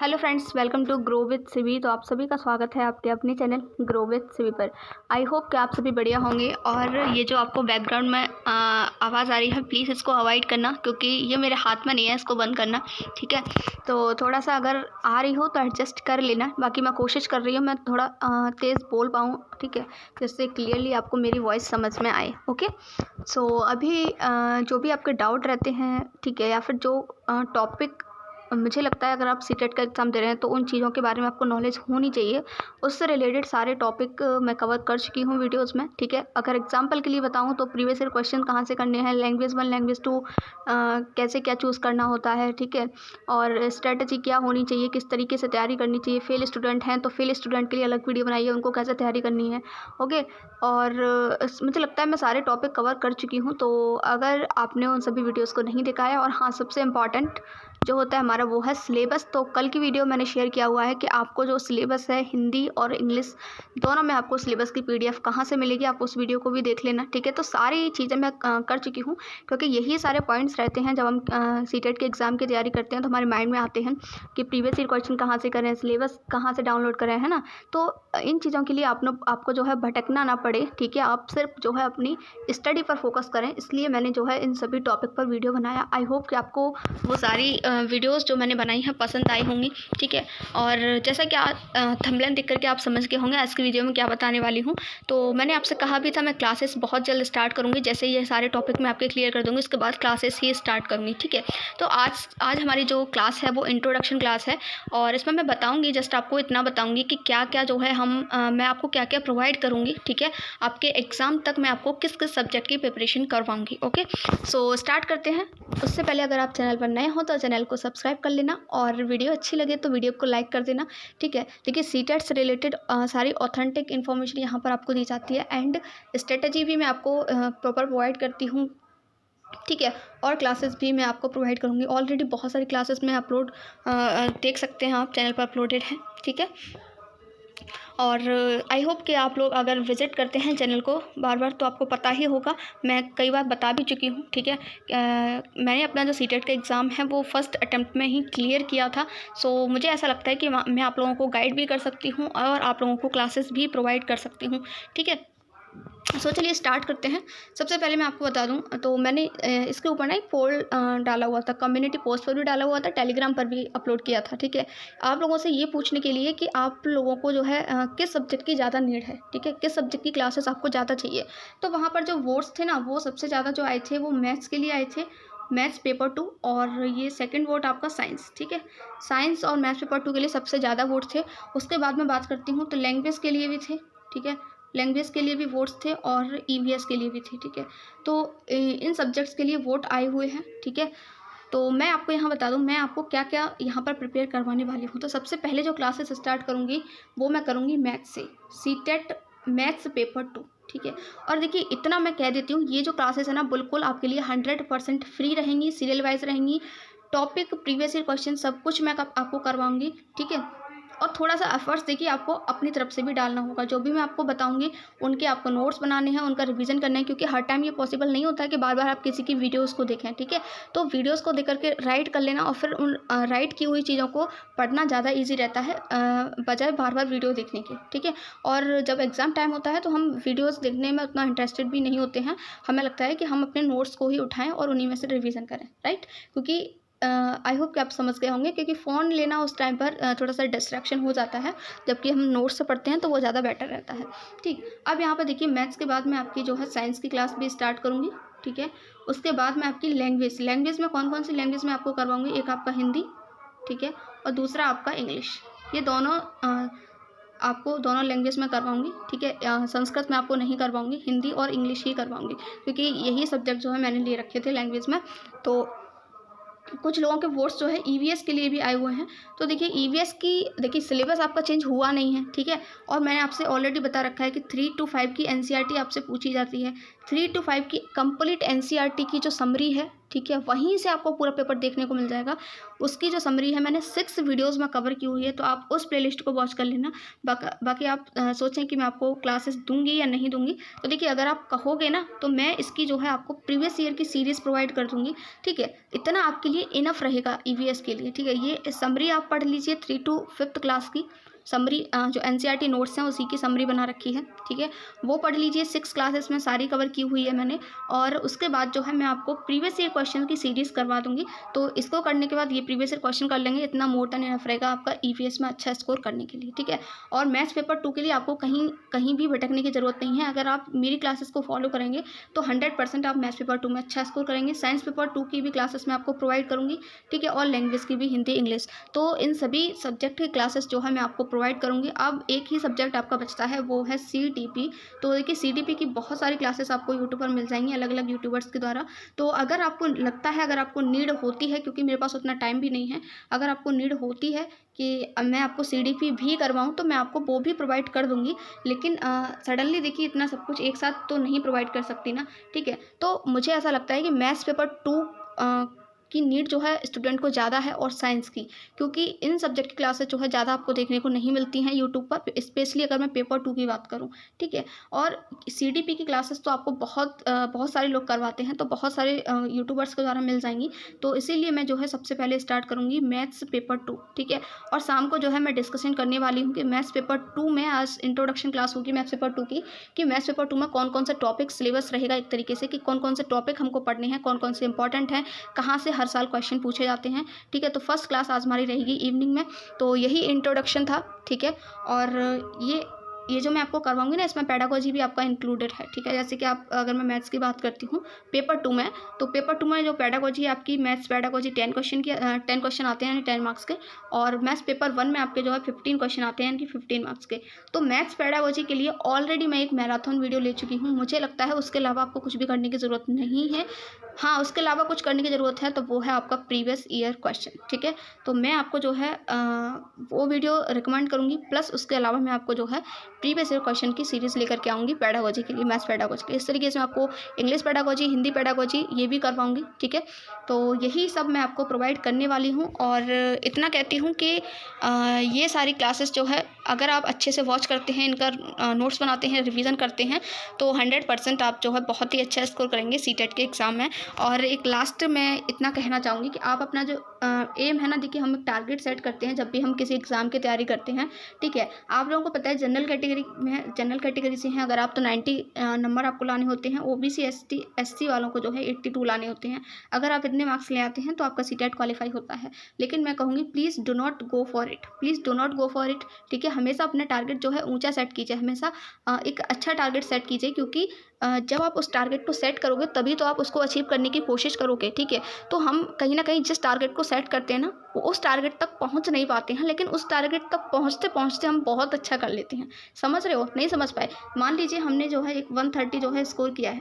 Hello friends, welcome to grow with CV. तो आप सभी का स्वागत है आपके अपने चैनल ग्रो विद सिवी पर। आई होप कि आप सभी बढ़िया होंगे। और ये जो आपको बैकग्राउंड में आवाज़ आ रही है, प्लीज़ इसको अवॉइड करना, क्योंकि ये मेरे हाथ में नहीं है इसको बंद करना, ठीक है। तो थोड़ा सा अगर आ रही हो तो एडजस्ट कर लेना। बाकी मैं कोशिश कर रही हूँ मैं थोड़ा तेज़ बोल पाऊँ, ठीक है, जिससे क्लियरली आपको मेरी वॉइस समझ में आए। ओके, सो अभी जो भी आपके डाउट रहते हैं, ठीक है, या फिर जो टॉपिक मुझे लगता है अगर आप सीटेट का एग्ज़ाम दे रहे हैं तो उन चीज़ों के बारे में आपको नॉलेज होनी चाहिए। उससे रिलेटेड सारे टॉपिक मैं कवर कर चुकी हूँ वीडियोस में, ठीक है। अगर एग्जांपल के लिए बताऊँ तो प्रीवियस ईयर क्वेश्चन कहाँ से करने हैं, लैंग्वेज 1 लैंग्वेज 2 कैसे क्या चूज़ करना होता है, ठीक है, और स्ट्रेटजी क्या होनी चाहिए, किस तरीके से तैयारी करनी चाहिए। फेल स्टूडेंट हैं तो फेल स्टूडेंट के लिए अलग वीडियो बनाइए, उनको कैसे तैयारी करनी है। ओके, और मुझे लगता है मैं सारे टॉपिक कवर कर चुकी हूँ। तो अगर आपने उन सभी वीडियोज़ को नहीं देखा है, और हाँ, सबसे इम्पॉर्टेंट जो होता है हमारा वो है सिलेबस। तो कल की वीडियो मैंने शेयर किया हुआ है कि आपको जो सिलेबस है हिंदी और इंग्लिश दोनों में आपको सिलेबस की पीडीएफ कहाँ से मिलेगी, आप उस वीडियो को भी देख लेना, ठीक है। तो सारी चीज़ें मैं कर चुकी हूँ, क्योंकि यही सारे पॉइंट्स रहते हैं जब हम सीटेट के एग्ज़ाम की तैयारी करते हैं तो हमारे माइंड में आते हैं कि प्रीवियस ईयर क्वेश्चन कहाँ से करें, सिलेबस कहाँ से डाउनलोड करें, है ना। तो इन चीज़ों के लिए आपको जो है भटकना ना पड़े, ठीक है। आप सिर्फ जो है अपनी स्टडी पर फोकस करें, इसलिए मैंने जो है इन सभी टॉपिक पर वीडियो बनाया। आई होप कि आपको वो सारी वीडियोस जो मैंने बनाई हैं पसंद आई होंगी, ठीक है। और जैसा कि थंबनेल देख करके आप समझ गए होंगे आज की वीडियो में क्या बताने वाली हूँ। तो मैंने आपसे कहा भी था मैं क्लासेस बहुत जल्द स्टार्ट करूँगी, जैसे ये सारे टॉपिक मैं आपके क्लियर कर दूँगी उसके बाद क्लासेस ही स्टार्ट करूँगी, ठीक है। तो आज हमारी जो क्लास है वो इंट्रोडक्शन क्लास है, और इसमें मैं बताऊँगी, जस्ट आपको इतना बताऊँगी कि क्या क्या जो है मैं आपको क्या क्या प्रोवाइड करूँगी, ठीक है। आपके एग्ज़ाम तक मैं आपको किस किस सब्जेक्ट की प्रिपरेशन करवाऊँगी। ओके, सो स्टार्ट करते हैं। उससे पहले अगर आप चैनल पर नए हो तो चैनल को सब्सक्राइब कर लेना, और वीडियो अच्छी लगे तो वीडियो को लाइक कर देना, ठीक है। देखिए, सीटेट से रिलेटेड सारी ऑथेंटिक इन्फॉर्मेशन यहाँ पर आपको दी जाती है, एंड स्ट्रेटजी भी मैं आपको प्रॉपर प्रोवाइड करती हूँ, ठीक है। और क्लासेस भी मैं आपको प्रोवाइड करूँगी। ऑलरेडी बहुत सारी क्लासेस में अपलोड देख सकते हैं, आप चैनल पर अपलोडेड हैं, ठीक है। और आई होप कि आप लोग अगर विज़िट करते हैं चैनल को बार बार तो आपको पता ही होगा, मैं कई बार बता भी चुकी हूँ, ठीक है। मैंने अपना जो सीटेट का एग्ज़ाम है वो फर्स्ट अटेम्प्ट में ही क्लियर किया था। सो मुझे ऐसा लगता है कि मैं आप लोगों को गाइड भी कर सकती हूँ और आप लोगों को क्लासेस भी प्रोवाइड कर सकती हूँ, ठीक है। सो चलिए स्टार्ट करते हैं। सबसे पहले मैं आपको बता दूं, तो मैंने इसके ऊपर ना एक पोल डाला हुआ था, कम्युनिटी पोस्ट पर भी डाला हुआ था, टेलीग्राम पर भी अपलोड किया था, ठीक है। आप लोगों से ये पूछने के लिए कि आप लोगों को जो है किस सब्जेक्ट की ज़्यादा नीड है, ठीक है, किस सब्जेक्ट की क्लासेस आपको ज़्यादा चाहिए। तो वहाँ पर जो वोट्स थे ना, वो सबसे ज़्यादा जो आए थे वो मैथ्स के लिए आए थे, मैथ्स पेपर 2, और ये सेकंड वोट आपका साइंस, ठीक है। साइंस और मैथ्स पेपर 2 के लिए सबसे ज़्यादा वोट थे। उसके बाद मैं बात करती हूँ तो लैंग्वेज के लिए भी थे, ठीक है, लैंग्वेज के लिए भी वोट्स थे और ईवीएस के लिए भी थे, ठीक है। तो इन सब्जेक्ट्स के लिए वोट आए हुए हैं, ठीक है। तो मैं आपको यहाँ बता दूँ मैं आपको क्या क्या यहाँ पर प्रिपेयर करवाने वाली हूँ। तो सबसे पहले जो क्लासेस स्टार्ट करूँगी वो मैं करूँगी मैथ्स से, सीटेट मैथ्स पेपर 2, ठीक है। और देखिए, इतना मैं कह देती हूँ, ये जो क्लासेस है ना बिल्कुल आपके लिए 100% फ्री रहेंगी, सीरियल वाइज रहेंगी, टॉपिक प्रीवियस ईयर क्वेश्चन सब कुछ मैं आपको करवाऊँगी, ठीक है। और थोड़ा सा एफर्ट्स देखिए आपको अपनी तरफ से भी डालना होगा। जो भी मैं आपको बताऊंगी उनके आपको नोट्स बनाने हैं, उनका रिवीजन करना है, क्योंकि हर टाइम ये पॉसिबल नहीं होता है कि बार बार आप किसी की वीडियोस को देखें, ठीक है। तो वीडियोस को देख करके राइट कर लेना, और फिर उन राइट की हुई चीज़ों को पढ़ना ज़्यादा ईजी रहता है बजाय बार बार वीडियो देखने के, ठीक है। और जब एग्ज़ाम टाइम होता है तो हम वीडियोज़ देखने में उतना इंटरेस्टेड भी नहीं होते हैं, हमें लगता है कि हम अपने नोट्स को ही उठाएँ और उन्हीं में से रिवीजन करें, राइट। क्योंकि आई होप कि आप समझ गए होंगे, क्योंकि फ़ोन लेना उस टाइम पर थोड़ा सा डिस्ट्रैक्शन हो जाता है, जबकि हम नोट्स से पढ़ते हैं तो वो ज़्यादा बेटर रहता है, ठीक। अब यहाँ पर देखिए, मैथ्स के बाद मैं आपकी जो है साइंस की क्लास भी स्टार्ट करूँगी, ठीक है। उसके बाद मैं आपकी लैंग्वेज में कौन कौन सी लैंग्वेज में आपको करवाऊँगी, एक आपका हिंदी, ठीक है, और दूसरा आपका इंग्लिश। ये दोनों आपको दोनों लैंग्वेज में करवाऊँगी, ठीक है। संस्कृत में आपको नहीं करवाऊँगी, हिंदी और इंग्लिश ही करवाऊँगी, क्योंकि यही सब्जेक्ट जो है मैंने ले रखे थे लैंग्वेज में। तो कुछ लोगों के वोट्स जो है ईवीएस के लिए भी आए हुए हैं। तो देखिए, ईवीएस की देखिए सिलेबस आपका चेंज हुआ नहीं है, ठीक है। और मैंने आपसे ऑलरेडी बता रखा है कि 3 to 5 की एनसीईआरटी आपसे पूछी जाती है। 3 to 5 की कंप्लीट एनसीईआरटी की जो समरी है, ठीक है, वहीं से आपको पूरा पेपर देखने को मिल जाएगा। उसकी जो समरी है मैंने 6 वीडियोज़ में कवर की हुई है, तो आप उस प्लेलिस्ट को वॉच कर लेना। बाकी आप सोचें कि मैं आपको क्लासेस दूंगी या नहीं दूंगी, तो देखिए अगर आप कहोगे ना तो मैं इसकी जो है आपको प्रीवियस ईयर की सीरीज़ प्रोवाइड कर दूंगी। ठीक है, इतना आपके लिए इनफ रहेगा ईवीएस के लिए। ठीक है, ये समरी आप पढ़ लीजिए 3 to 5th क्लास की समरी, जो एनसीईआरटी नोट्स हैं उसी की समरी बना रखी है। ठीक है, वो पढ़ लीजिए। 6 क्लासेस में सारी कवर की हुई है मैंने, और उसके बाद जो है मैं आपको प्रीवियस ईयर क्वेश्चन की सीरीज़ करवा दूंगी। तो इसको करने के बाद ये प्रीवियस ईयर क्वेश्चन कर लेंगे, इतना मोर देन इनफ रहेगा आपका ईवीएस में अच्छा स्कोर करने के लिए। ठीक है, और मैथ्स पेपर 2 के लिए आपको कहीं भी भटकने की ज़रूरत नहीं है। अगर आप मेरी क्लासेस को फॉलो करेंगे तो 100% आप मैथ्स पेपर 2 में अच्छा स्कोर करेंगे। साइंस पेपर 2 की भी क्लासेस मैं आपको प्रोवाइड करूँगी। ठीक है, और लैंग्वेज की भी, हिंदी इंग्लिश, तो इन सभी सब्जेक्ट की क्लासेस जो है मैं आपको प्रोवाइड करूँगी। अब एक ही सब्जेक्ट आपका बचता है, वो है सीटीपी। तो देखिए सीटीपी की बहुत सारी क्लासेस आपको यूट्यूब पर मिल जाएंगी अलग अलग यूट्यूबर्स के द्वारा। तो अगर आपको लगता है, अगर आपको नीड होती है, क्योंकि मेरे पास उतना टाइम भी नहीं है, अगर आपको नीड होती है कि मैं आपको सीटीपी भी करवाऊँ तो मैं आपको वो भी प्रोवाइड कर दूँगी। लेकिन सडनली देखिए इतना सब कुछ एक साथ तो नहीं प्रोवाइड कर सकती ना। ठीक है, तो मुझे ऐसा लगता है कि मैथ्स पेपर 2 की नीड जो है स्टूडेंट को ज़्यादा है, और साइंस की, क्योंकि इन सब्जेक्ट की क्लासेस जो है ज़्यादा आपको देखने को नहीं मिलती हैं यूट्यूब पर, स्पेशली अगर मैं पेपर 2 की बात करूं। ठीक है, और सीटीपी की क्लासेस तो आपको बहुत सारे लोग करवाते हैं, तो बहुत सारे यूट्यूबर्स के द्वारा मिल जाएंगी। तो इसीलिए मैं जो है सबसे पहले स्टार्ट करूँगी मैथ्स पेपर 2। ठीक है, और शाम को जो है मैं डिस्कशन करने वाली हूँ कि मैथ्स पेपर 2 में आज इंट्रोडक्शन क्लास होगी मैथ्स पेपर 2 की, कि मैथ्स पेपर 2 में कौन कौन सा टॉपिक सिलेबस रहेगा एक तरीके से, कि कौन कौन से टॉपिक हमको पढ़ने हैं, कौन कौन से इंपॉर्टेंट हैं, कहाँ से हर साल क्वेश्चन पूछे जाते हैं। ठीक है, तो फर्स्ट क्लास आज हमारी रहेगी इवनिंग में। तो यही इंट्रोडक्शन था। ठीक है, और ये जो मैं आपको करवाऊंगी ना, इसमें पेडागोजी भी आपका इंक्लूडेड है। ठीक है, जैसे कि आप, अगर मैं मैथ्स की बात करती हूँ पेपर 2 में, तो पेपर 2 में जो पेडागोजी है आपकी, मैथ्स पेडागोजी 10 क्वेश्चन आते हैं, यानी 10 मार्क्स के, और मैथ्स पेपर 1 में आपके जो है 15 क्वेश्चन आते हैं, यानी 15 मार्क्स के। तो मैथ्स पेडागोजी के लिए ऑलरेडी मैं एक मैराथन वीडियो ले चुकी हूँ। मुझे लगता है उसके अलावा आपको कुछ भी करने की ज़रूरत नहीं है। हाँ, उसके अलावा कुछ करने की ज़रूरत है तो वो है आपका प्रीवियस ईयर क्वेश्चन। ठीक है, तो मैं आपको जो है वो वीडियो रिकमेंड करूँगी, प्लस उसके अलावा मैं आपको जो है प्रीवियस ईयर क्वेश्चन की सीरीज़ लेकर के आऊँगी पेडागोजी के लिए, मैथ्स पेडागोजी के। इस तरीके से मैं आपको इंग्लिश पेडागोजी, हिंदी पेडागोजी ये भी करवाऊँगी। ठीक है, तो यही सब मैं आपको प्रोवाइड करने वाली हूँ, और इतना कहती हूँ कि ये सारी क्लासेस जो है अगर आप अच्छे से वॉच करते हैं, इनका नोट्स बनाते हैं, रिवीजन करते हैं, तो 100% आप जो है बहुत ही अच्छा स्कोर करेंगे सीटेट के एग्ज़ाम में। और एक लास्ट में इतना कहना चाहूँगी कि आप अपना जो एम है ना, देखिए हम एक टारगेट सेट करते हैं जब भी हम किसी एग्ज़ाम की तैयारी करते हैं। ठीक है, आप लोगों को पता है जनरल कैटेगरी से हैं अगर आप, तो 90 नंबर आपको लाने होते हैं। ओबीसी एसटी वालों को जो है 82 लाने होते हैं। अगर आप इतने मार्क्स ले आते हैं तो आपका सीटेट क्वालिफाई होता है। लेकिन मैं कहूँगी please do not go for it. ठीक है, हमेशा अपना टारगेट जो है ऊंचा सेट कीजिए, हमेशा एक अच्छा टारगेट सेट कीजिए, क्योंकि जब आप उस टारगेट को सेट करोगे तभी तो आप उसको अचीव करने की कोशिश करोगे। ठीक है, तो हम कहीं ना कहीं जिस टारगेट को सेट करते हैं ना, वो उस टारगेट तक पहुंच नहीं पाते हैं, लेकिन उस टारगेट तक पहुंचते पहुंचते हम बहुत अच्छा कर लेते हैं। समझ रहे हो? नहीं समझ पाए? मान लीजिए हमने जो है एक 130 जो है स्कोर किया है,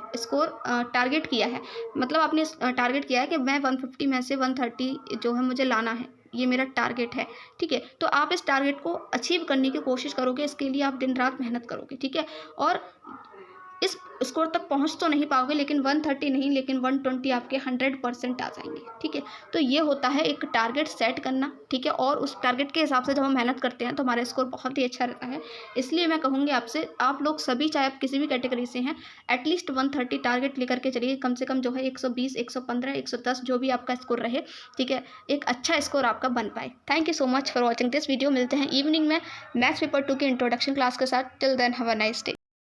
टारगेट किया है, मतलब आपने टारगेट किया है कि मैं 150 में से 130 जो है मुझे लाना है, ये मेरा टारगेट है। ठीक है, तो आप इस टारगेट को अचीव करने की कोशिश करोगे, इसके लिए आप दिन रात मेहनत करोगे। ठीक है, और इस स्कोर तक पहुंच तो नहीं पाओगे, लेकिन 130 नहीं, लेकिन 120 आपके 100% आ जाएंगे। ठीक है, तो ये होता है एक टारगेट सेट करना। ठीक है, और उस टारगेट के हिसाब से जब हम मेहनत करते हैं तो हमारा स्कोर बहुत ही अच्छा रहता है। इसलिए मैं कहूँगी आपसे, आप लोग सभी, चाहे आप किसी भी कैटेगरी से हैं, एटलीस्ट 130 टारगेट लेकर के चलिए। कम से कम जो है 120, 115, 110 जो भी आपका स्कोर रहे। ठीक है, एक अच्छा स्कोर आपका बन पाए। Thank you so much for watching this video. मिलते हैं इवनिंग में मैथ्स पेपर 2 की इंट्रोडक्शन क्लास के साथ। Till then have a nice day.